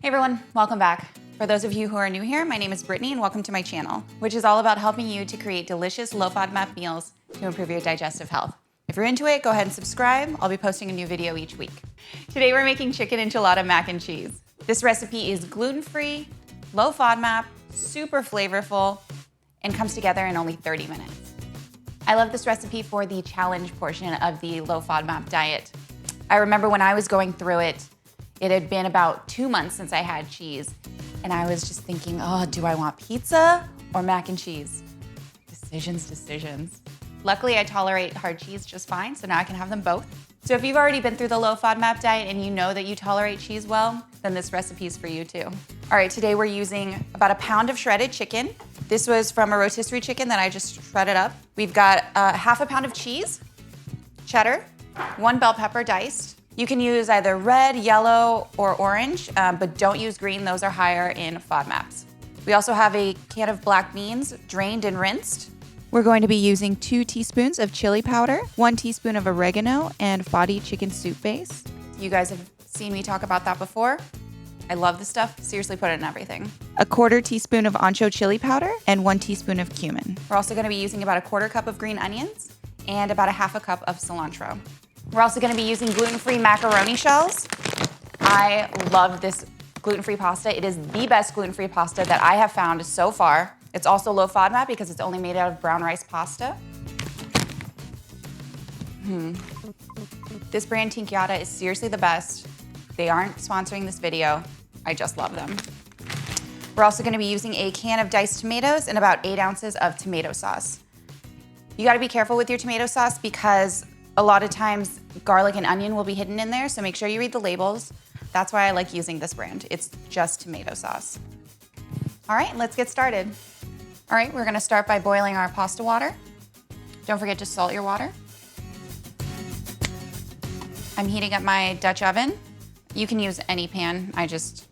Hey everyone, welcome back. For those of you who are new here, my name is Brittany and welcome to my channel, which is all about helping you to create delicious low FODMAP meals to improve your digestive health. If you're into it, go ahead and subscribe. I'll be posting a new video each week. Today we're making chicken enchilada mac and cheese. This recipe is gluten-free, low FODMAP, super flavorful, and comes together in only 30 minutes. I love this recipe for the challenge portion of the low FODMAP diet. I remember when I was going through it, it had been about 2 months since I had cheese, and I was just thinking, oh, do I want pizza or mac and cheese? Decisions. Luckily, I tolerate hard cheese just fine, so now I can have them both. So if you've already been through the low FODMAP diet and you know that you tolerate cheese well, then this recipe is for you too. All right, today we're using about a pound of shredded chicken. This was from a rotisserie chicken that I just shredded up. We've got half a pound of cheese, cheddar, 1 bell pepper diced. You can use either red, yellow, or orange, but don't use green. Those are higher in FODMAPs. We also have a can of black beans, drained and rinsed. We're going to be using 2 teaspoons of chili powder, 1 teaspoon of oregano, and FODMAP chicken soup base. You guys have seen me talk about that before. I love this stuff. Seriously, put it in everything. A 1/4 teaspoon of ancho chili powder and 1 teaspoon of cumin. We're also going to be using about a 1/4 cup of green onions and about a 1/2 cup of cilantro. We're also going to be using gluten-free macaroni shells. I love this gluten-free pasta. It is the best gluten-free pasta that I have found so far. It's also low FODMAP because it's only made out of brown rice pasta. This brand Enchilada is seriously the best. They aren't sponsoring this video. I just love them. We're also going to be using a can of diced tomatoes and about 8 ounces of tomato sauce. You got to be careful with your tomato sauce because a lot of times garlic and onion will be hidden in there, so make sure you read the labels. That's why I like using this brand. It's just tomato sauce. All right, let's get started. All right, we're gonna start by boiling our pasta water. Don't forget to salt your water. I'm heating up my Dutch oven. You can use any pan. I just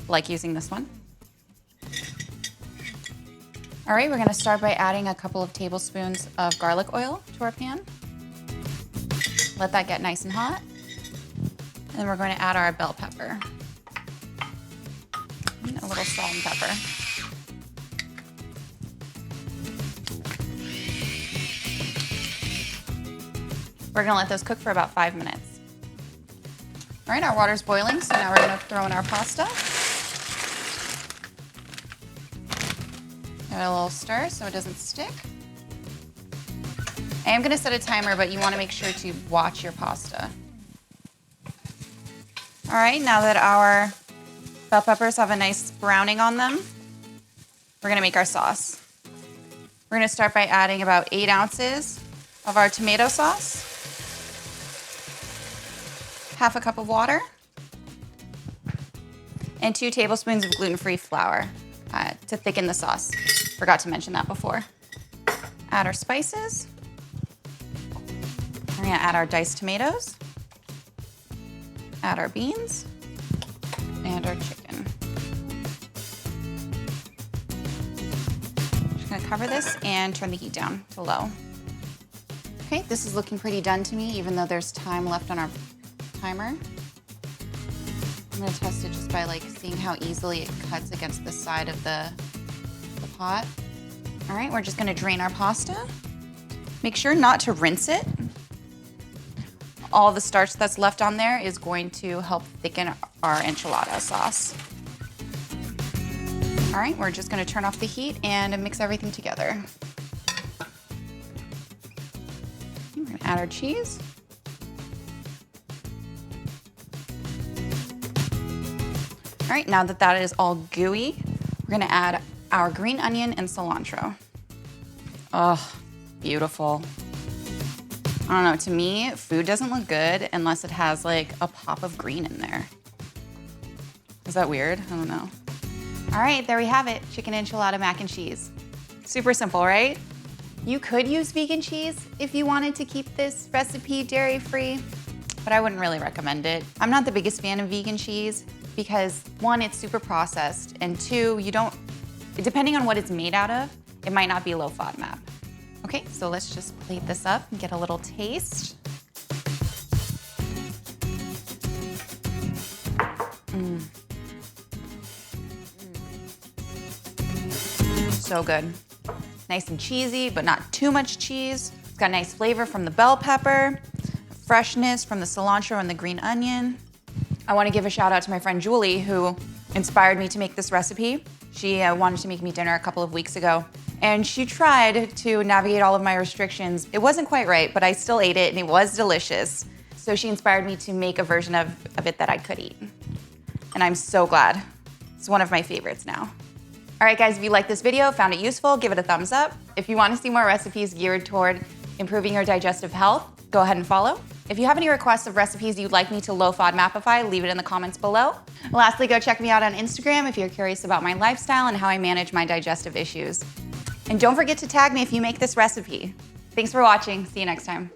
like using this one. All right, we're gonna start by adding a couple of tablespoons of garlic oil to our pan. Let that get nice and hot. And then we're going to add our bell pepper. And a little salt and pepper. We're going to let those cook for about 5 minutes. All right, our water's boiling, so now we're going to throw in our pasta. Give it a little stir so it doesn't stick. I am gonna set a timer, but you wanna make sure to watch your pasta. All right, now that our bell peppers have a nice browning on them, we're gonna make our sauce. We're gonna start by adding about 8 ounces of our tomato sauce, 1/2 cup of water, and 2 tablespoons of gluten-free flour to thicken the sauce. Forgot to mention that before. Add our spices. We're gonna add our diced tomatoes, add our beans, and our chicken. Just gonna cover this and turn the heat down to low. Okay, this is looking pretty done to me, even though there's time left on our timer. I'm gonna test it just by seeing how easily it cuts against the side of the pot. All right, we're just gonna drain our pasta. Make sure not to rinse it. All the starch that's left on there is going to help thicken our enchilada sauce. All right, we're just gonna turn off the heat and mix everything together. We're gonna add our cheese. All right, now that that is all gooey, we're gonna add our green onion and cilantro. Oh, beautiful. I don't know, to me, food doesn't look good unless it has a pop of green in there. Is that weird? I don't know. All right, there we have it, chicken enchilada mac and cheese. Super simple, right? You could use vegan cheese if you wanted to keep this recipe dairy-free, but I wouldn't really recommend it. I'm not the biggest fan of vegan cheese because 1, it's super processed, and 2, depending on what it's made out of, it might not be low FODMAP. Okay, so let's just plate this up and get a little taste. so good. Nice and cheesy, but not too much cheese. It's got nice flavor from the bell pepper, freshness from the cilantro and the green onion. I want to give a shout out to my friend Julie, who inspired me to make this recipe. She wanted to make me dinner a couple of weeks ago, and she tried to navigate all of my restrictions. It wasn't quite right, but I still ate it, and it was delicious. So she inspired me to make a version of it that I could eat. And I'm so glad. It's one of my favorites now. All right, guys, if you liked this video, found it useful, give it a thumbs up. If you want to see more recipes geared toward improving your digestive health, go ahead and follow. If you have any requests of recipes you'd like me to low FODMAPify, leave it in the comments below. Lastly, go check me out on Instagram if you're curious about my lifestyle and how I manage my digestive issues. And don't forget to tag me if you make this recipe. Thanks for watching. See you next time.